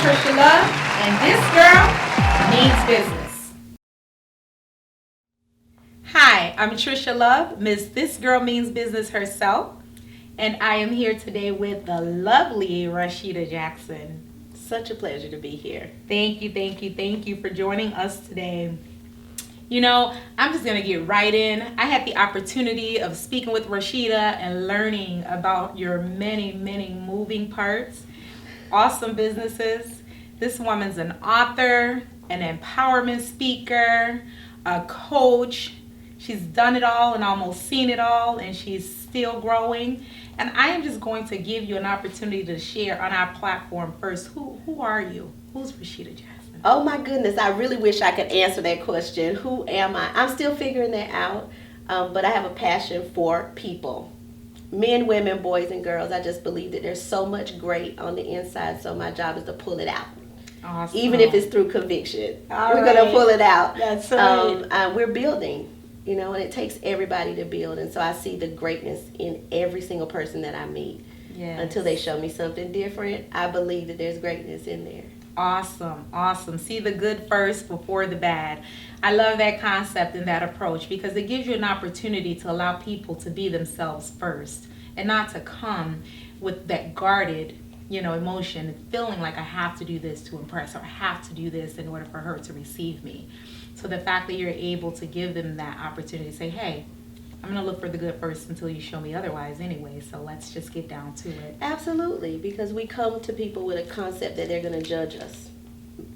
Trisha Love, and this girl means business. Hi, I'm Trisha Love, Miss This Girl Means Business herself, and I am here today with the lovely Rashida Jackson. Such a pleasure to be here. Thank you for joining us today. You know, I'm just going to get right in. I had the opportunity of speaking with Rashida and learning about your many moving parts, awesome businesses. This woman's an author, an empowerment speaker, a coach. She's done it all and almost seen it all, and she's still growing. And I am just going to give you an opportunity to share on our platform first. Who are you? Who's Rashida Jackson? Oh my goodness, I really wish I could answer that question. Who am I? I'm still figuring that out, but I have a passion for people. Men, women, boys, and girls. I just believe that there's so much great on the inside, so my job is to pull it out. Awesome. Even if it's through conviction. We're right. going to pull it out. That's right. We're building. And it takes everybody to build. And so I see the greatness in every single person that I meet. Yes. Until they show me something different, I believe that there's greatness in there. Awesome. See the good first before the bad. I love that concept and that approach because it gives you an opportunity to allow people to be themselves first and not to come with that guarded, emotion, feeling like I have to do this to impress or I have to do this in order for her to receive me. So the fact that you're able to give them that opportunity to say, hey, I'm going to look for the good first until you show me otherwise anyway. So let's just get down to it. Absolutely, because we come to people with a concept that they're going to judge us.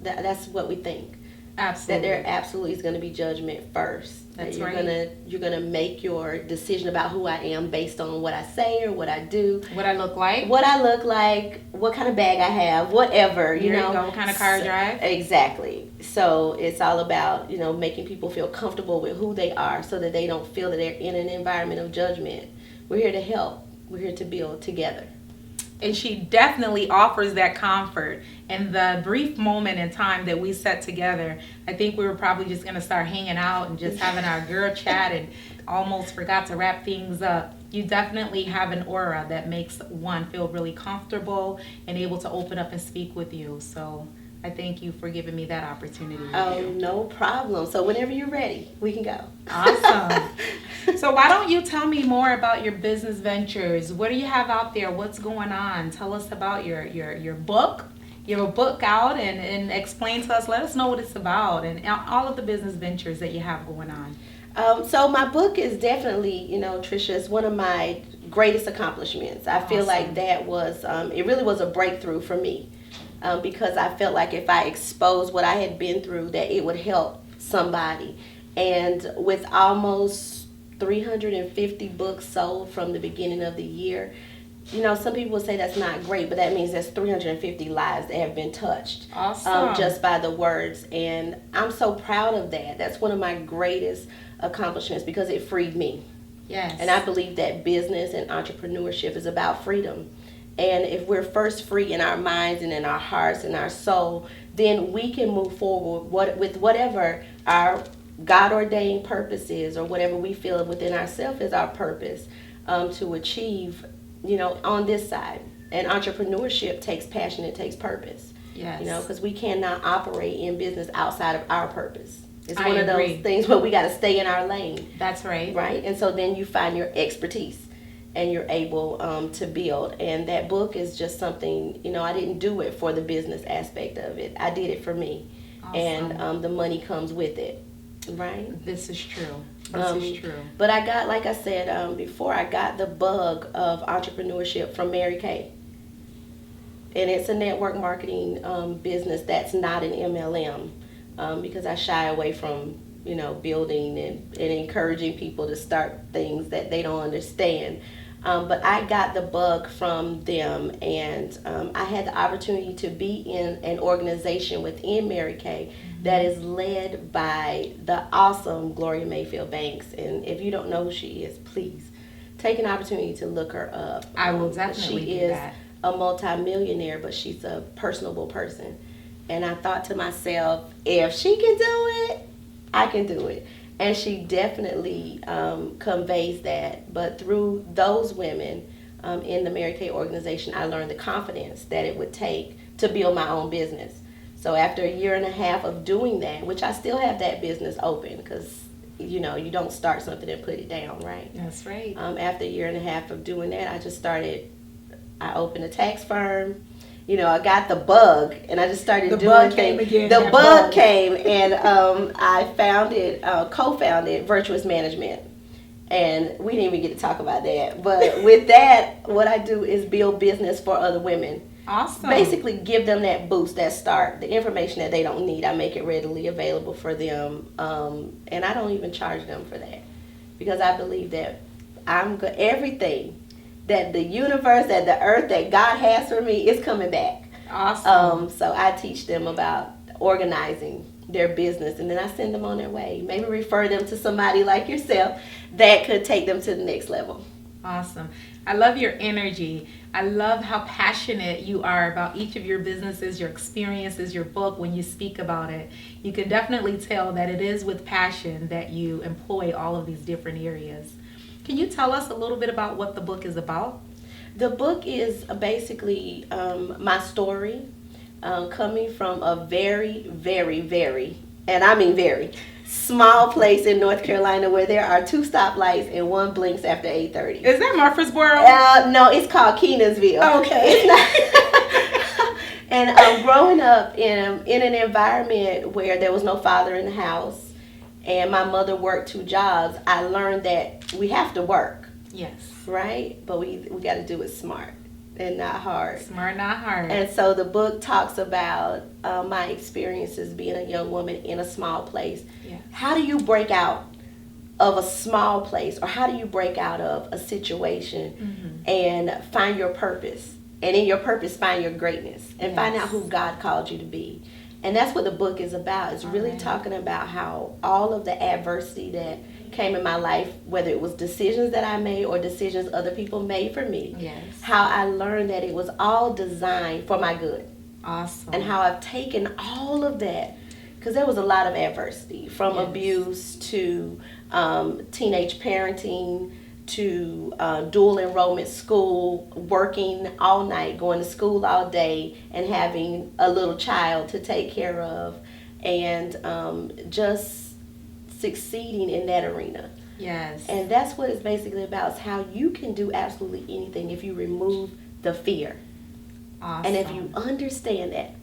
That's what we think. Absolutely. That there absolutely is going to be judgment first. That's you're right. You're gonna make your decision about who I am based on what I say or what I do. What I look like. What I look like, what kind of bag I have, whatever, There you go, what kind of car I drive. Exactly. So it's all about, making people feel comfortable with who they are so that they don't feel that they're in an environment of judgment. We're here to help. We're here to build together. And she definitely offers that comfort. And the brief moment in time that we sat together, I think we were probably just going to start hanging out and just having our girl chat and almost forgot to wrap things up. You definitely have an aura that makes one feel really comfortable and able to open up and speak with you. So I thank you for giving me that opportunity. Oh, no problem. So whenever you're ready, we can go. Awesome. So why don't you tell me more about your business ventures? What do you have out there? What's going on? Tell us about your book. You have a book out and explain to us, let us know what it's about and all of the business ventures that you have going on. So my book is definitely, Trisha, it's one of my greatest accomplishments. I feel like that was, it really was a breakthrough for me. Because I felt like if I exposed what I had been through, that it would help somebody. And with almost 350 books sold from the beginning of the year, some people would say that's not great, but that means there's 350 lives that have been touched. Awesome. Just by the words. And I'm so proud of that. That's one of my greatest accomplishments because it freed me. Yes. And I believe that business and entrepreneurship is about freedom. And if we're first free in our minds and in our hearts and our soul, then we can move forward with whatever our God-ordained purpose is or whatever we feel within ourselves is our purpose to achieve, on this side. And entrepreneurship takes passion, it takes purpose. Yes. Because we cannot operate in business outside of our purpose. It's I one of agree. those things where we got to stay in our lane. That's right. Right? And so then you find your expertise. And you're able to build. And that book is just something, I didn't do it for the business aspect of it. I did it for me. Awesome. And the money comes with it, right? This is true. This is true. But I got, like I said before, I got the bug of entrepreneurship from Mary Kay. And it's a network marketing business that's not an MLM because I shy away from building and encouraging people to start things that they don't understand. But I got the bug from them, and I had the opportunity to be in an organization within Mary Kay that is led by the awesome Gloria Mayfield Banks. And if you don't know who she is, please take an opportunity to look her up. I will definitely She do is that. a multimillionaire, but she's a personable person. And I thought to myself, if she can do it, I can do it. And she definitely conveys that. But through those women in the Mary Kay organization, I learned the confidence that it would take to build my own business. So after a year and a half of doing that, which I still have that business open because, you know, you don't start something and put it down, right? That's right. After a year and a half of doing that, I opened a tax firm. You know, I got the bug, and I just started doing things. The bug came, and I co-founded Virtuous Management. And we didn't even get to talk about that. But with that, what I do is build business for other women. Awesome. Basically give them that boost, that start, the information that they don't need. I make it readily available for them. And I don't even charge them for that. Because I believe that everything that the universe, that the earth, that God has for me is coming back. Awesome. So I teach them about organizing their business, and then I send them on their way. Maybe refer them to somebody like yourself that could take them to the next level. Awesome. I love your energy. I love how passionate you are about each of your businesses, your experiences, your book. When you speak about it, you can definitely tell that it is with passion that you employ all of these different areas. Can you tell us a little bit about what the book is about? The book is basically my story, coming from a very, very, very, and I mean very, small place in North Carolina where there are 2 stoplights and 1 blinks after 8:30. Is that Murfreesboro? No, it's called Kenansville. Okay. And growing up in an environment where there was no father in the house, and my mother worked 2 jobs, I learned that we have to work. Yes. Right? But we got to do it smart and not hard. Smart, not hard. And so the book talks about my experiences being a young woman in a small place. Yes. How do you break out of a small place, or how do you break out of a situation and find your purpose? And in your purpose, find your greatness and find out who God called you to be. And that's what the book is about. It's really talking about how all of the adversity that came in my life, whether it was decisions that I made or decisions other people made for me, how I learned that it was all designed for my good. Awesome. And how I've taken all of that, because there was a lot of adversity, from abuse to teenage parenting to dual enrollment school, working all night, going to school all day, and having a little child to take care of, and just succeeding in that arena. Yes. And that's what it's basically about, is how you can do absolutely anything if you remove the fear. Awesome. And if you understand that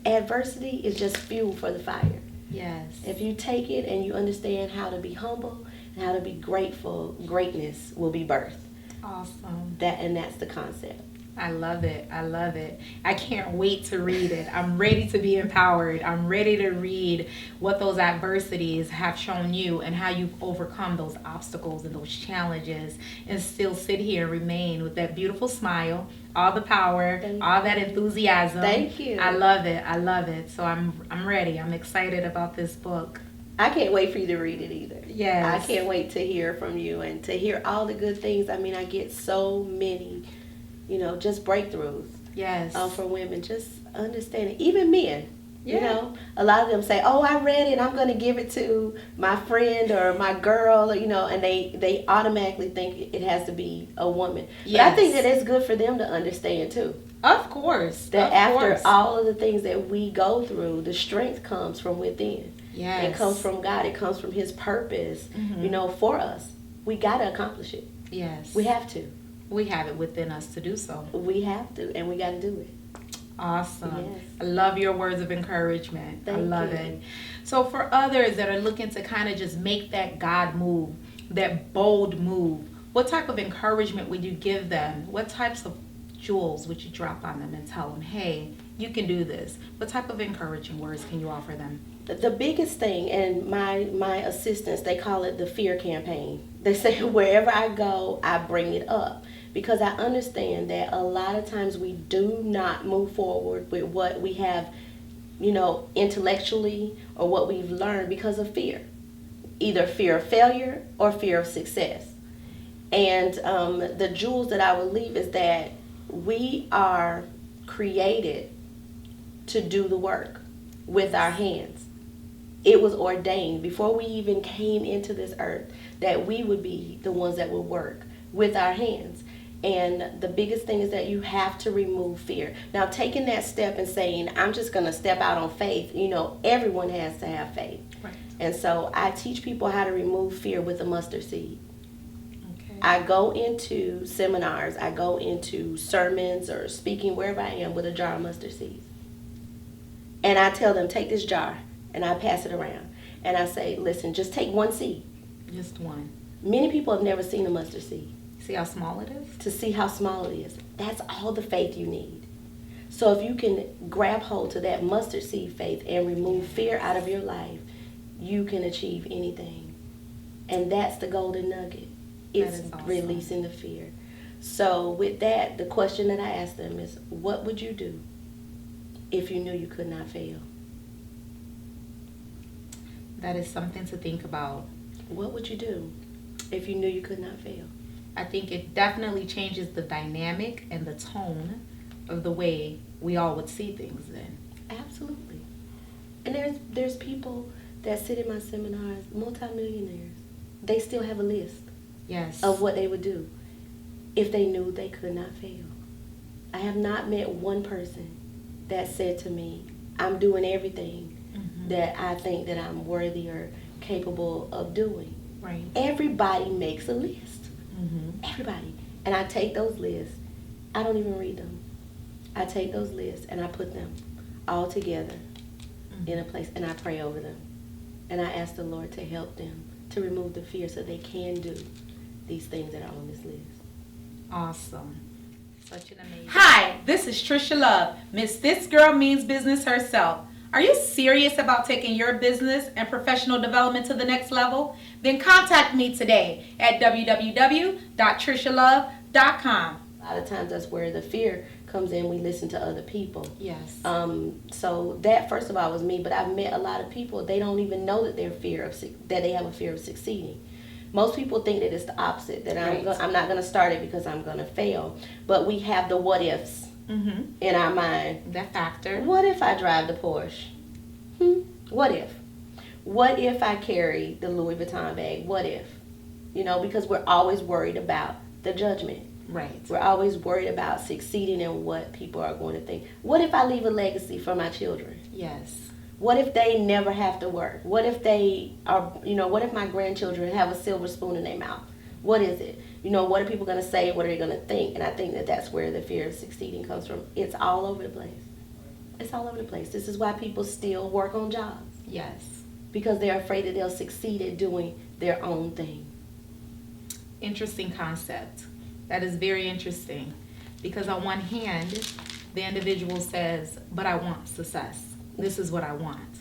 adversity is just fuel for the fire. Yes. If you take it and you understand how to be humble and how to be grateful, greatness will be birthed. Awesome. That's the concept. I love it. I love it. I can't wait to read it. I'm ready to be empowered. I'm ready to read what those adversities have shown you and how you've overcome those obstacles and those challenges, and still sit here and remain with that beautiful smile, all the power, all that enthusiasm. Thank you. I love it. I love it. So I'm ready. I'm excited about this book. I can't wait for you to read it either. Yes. I can't wait to hear from you and to hear all the good things. I mean, I get so many, just breakthroughs. Yes. For women, just understanding, even men. Yeah. A lot of them say, "Oh, I read it, I'm going to give it to my friend or my girl," and they automatically think it has to be a woman. But I think that it's good for them to understand too. Of course. That after all of the things that we go through, the strength comes from within. Yes. It comes from God. It comes from His purpose, for us. We got to accomplish it. Yes. We have to. We have it within us to do so. We have to, and we got to do it. Awesome. Yes. I love your words of encouragement. Thank I love you. it. So for others that are looking to kind of just make that God move, that bold move, what type of encouragement would you give them? What types of jewels would you drop on them and tell them, hey, you can do this? What type of encouraging words can you offer them? The biggest thing, and my assistants, they call it the fear campaign. They say wherever I go, I bring it up. Because I understand that a lot of times we do not move forward with what we have, intellectually, or what we've learned because of fear. Either fear of failure or fear of success. And the jewels that I will leave is that we are created to do the work with our hands. It was ordained before we even came into this earth that we would be the ones that would work with our hands. And the biggest thing is that you have to remove fear. Now, taking that step and saying, I'm just going to step out on faith, everyone has to have faith. Right. And so I teach people how to remove fear with a mustard seed. Okay. I go into seminars, I go into sermons or speaking wherever I am with a jar of mustard seeds. And I tell them, take this jar, and I pass it around. And I say, listen, just take one seed. Just one. Many people have never seen a mustard seed. See how small it is? To see how small it is. That's all the faith you need. So if you can grab hold to that mustard seed faith and remove fear out of your life, you can achieve anything. And that's the golden nugget. It's awesome. Releasing the fear. So with that, the question that I ask them is, what would you do if you knew you could not fail? That is something to think about. What would you do if you knew you could not fail? I think it definitely changes the dynamic and the tone of the way we all would see things then. Absolutely. And there's people that sit in my seminars, multimillionaires. They still have a list Yes. of what they would do if they knew they could not fail. I have not met one person that said to me, I'm doing everything that I think that I'm worthy or capable of doing. Right. Everybody makes a list. Everybody. And I take those lists. I don't even read them. I take those lists and I put them all together in a place, and I pray over them. And I ask the Lord to help them to remove the fear so they can do these things that are on this list. Awesome. Such an amazing. Hi, this is Trisha Love, Miss This Girl Means Business herself. Are you serious about taking your business and professional development to the next level? Then contact me today at www.trishalove.com. A lot of times that's where the fear comes in. We listen to other people. Yes. So that, first of all, was me. But I've met a lot of people, they don't even know that that they have a fear of succeeding. Most people think that it's the opposite, that Right. I'm not going to start it because I'm going to fail. But we have the what ifs in our mind. That factor. What if I drive the Porsche? What if? What if I carry the Louis Vuitton bag? What if? Because we're always worried about the judgment. Right. We're always worried about succeeding and what people are going to think. What if I leave a legacy for my children? Yes. What if they never have to work? What if they are, what if my grandchildren have a silver spoon in their mouth? What is it? What are people going to say? What are they going to think? And I think that that's where the fear of succeeding comes from. It's all over the place. It's all over the place. This is why people still work on jobs. Yes. Because they're afraid that they'll succeed at doing their own thing. Interesting concept. That is very interesting. Because on one hand, the individual says, but I want success. This is what I want.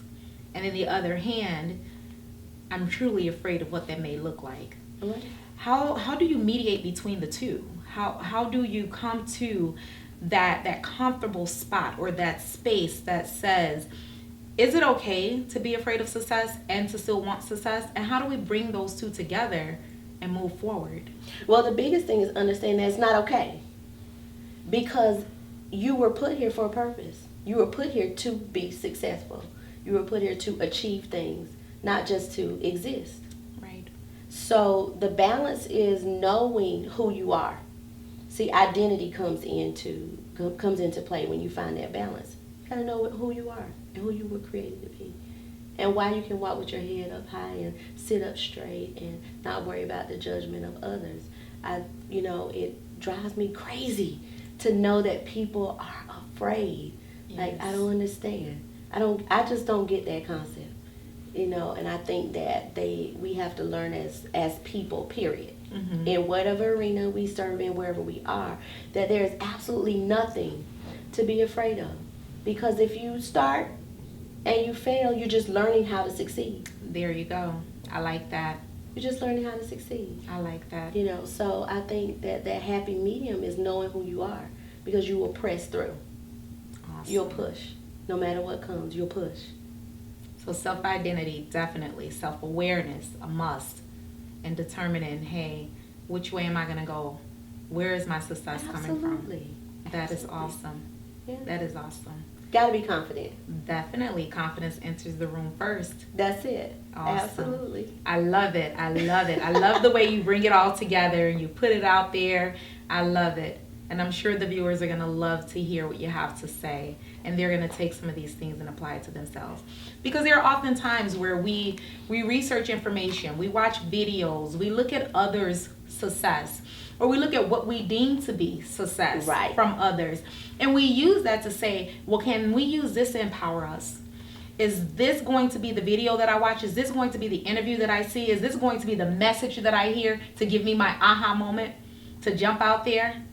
And on the other hand, I'm truly afraid of what that may look like. Right. How do you mediate between the two? How do you come to that comfortable spot or that space that says, is it okay to be afraid of success and to still want success? And how do we bring those two together and move forward? Well, the biggest thing is understand that it's not okay. Because you were put here for a purpose. You were put here to be successful. You were put here to achieve things, not just to exist. Right. So the balance is knowing who you are. See, identity comes into play when you find that balance. You gotta know who you are and who you were created to be, and why you can walk with your head up high and sit up straight and not worry about the judgment of others. It drives me crazy to know that people are afraid. Yes. Like, I don't understand. I just don't get that concept. And I think that we have to learn as people, period. In whatever arena we serve in, wherever we are, that there is absolutely nothing to be afraid of. Because if you start and you fail, you're just learning how to succeed. There you go. I like that. You're just learning how to succeed. I like that. So I think that happy medium is knowing who you are, because you will press through. Awesome. You'll push. No matter what comes, you'll push. So self-identity, definitely. Self-awareness, a must. And determining, hey, which way am I going to go? Where is my success coming from? Absolutely. That is awesome. Yeah. That is awesome. Got to be confident. Definitely. Confidence enters the room first. That's it. Awesome. Absolutely. I love it. I love it. I love the way you bring it all together and you put it out there. I love it. And I'm sure the viewers are going to love to hear what you have to say. And they're going to take some of these things and apply it to themselves. Because there are often times where we research information, we watch videos, we look at others' success, or we look at what we deem to be success from others. And we use that to say, well, can we use this to empower us? Is this going to be the video that I watch? Is this going to be the interview that I see? Is this going to be the message that I hear to give me my aha moment, to jump out there?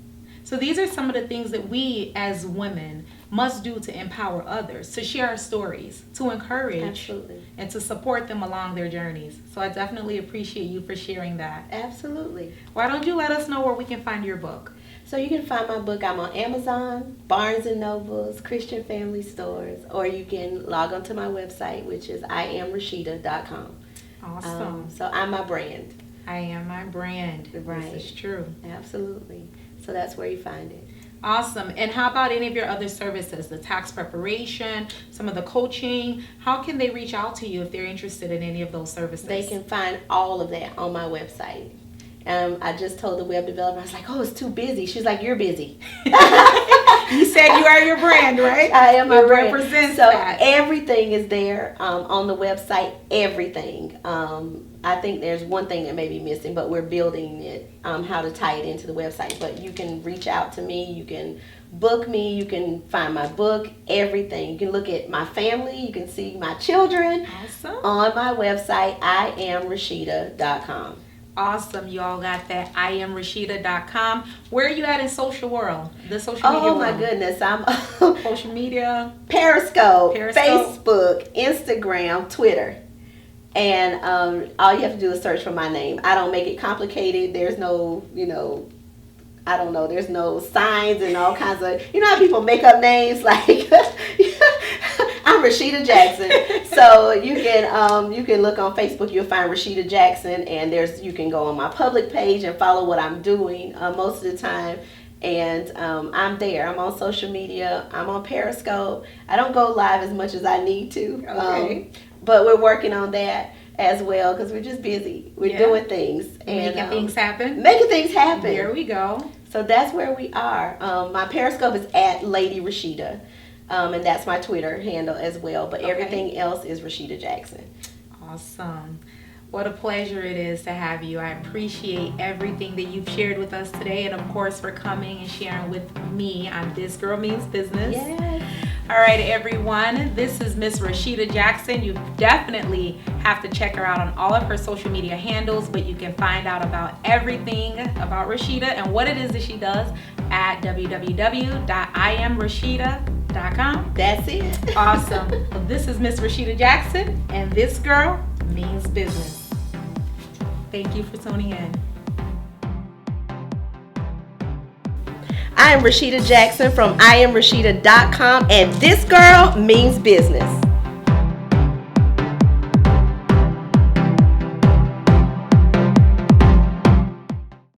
So these are some of the things that we as women must do to empower others, to share our stories, to encourage, and to support them along their journeys. So I definitely appreciate you for sharing that. Absolutely. Why don't you let us know where we can find your book? So you can find my book. I'm on Amazon, Barnes & Nobles, Christian Family Stores, or you can log on to my website, which is IamRashida.com. Awesome. So I'm my brand. I am my brand. Right. This is true. Absolutely. So that's where you find it. Awesome. And how about any of your other services, the tax preparation, some of the coaching? How can they reach out to you if they're interested in any of those services? They can find all of that on my website. I just told the web developer, I was like, oh, it's too busy. She's like, you're busy. You said you are your brand, right? I am my brand. Represents so that. Everything is there on the website, everything. I think there's one thing that may be missing, but we're building it, how to tie it into the website. But you can reach out to me. You can book me. You can find my book, everything. You can look at my family. You can see my children on my website, IamRashida.com. Awesome. You all got that. IamRashida.com. Where are you at in social world? The social media world? Oh, my goodness. I'm social media. Periscope, Facebook, Instagram, Twitter. And all you have to do is search for my name. I don't make it complicated. There's no, I don't know. There's no signs and all kinds of, how people make up names like I'm Rashida Jackson. So you can look on Facebook. You'll find Rashida Jackson, and you can go on my public page and follow what I'm doing most of the time. And I'm there. I'm on social media. I'm on Periscope. I don't go live as much as I need to. Okay. But we're working on that as well because we're just busy. We're doing things. And making things happen. Making things happen. There we go. So that's where we are. My Periscope is at Lady Rashida. And that's my Twitter handle as well. But everything else is Rashida Jackson. Awesome. What a pleasure it is to have you. I appreciate everything that you've shared with us today. And, of course, for coming and sharing with me on This Girl Means Business. Yes. All right, everyone. This is Miss Rashida Jackson. You definitely have to check her out on all of her social media handles. But you can find out about everything about Rashida and what it is that she does at www.IamRashida.com. That's it. Awesome. Well, this is Miss Rashida Jackson, and This Girl Means Business. Thank you for tuning in. I am Rashida Jackson from IamRashida.com, and This Girl Means Business.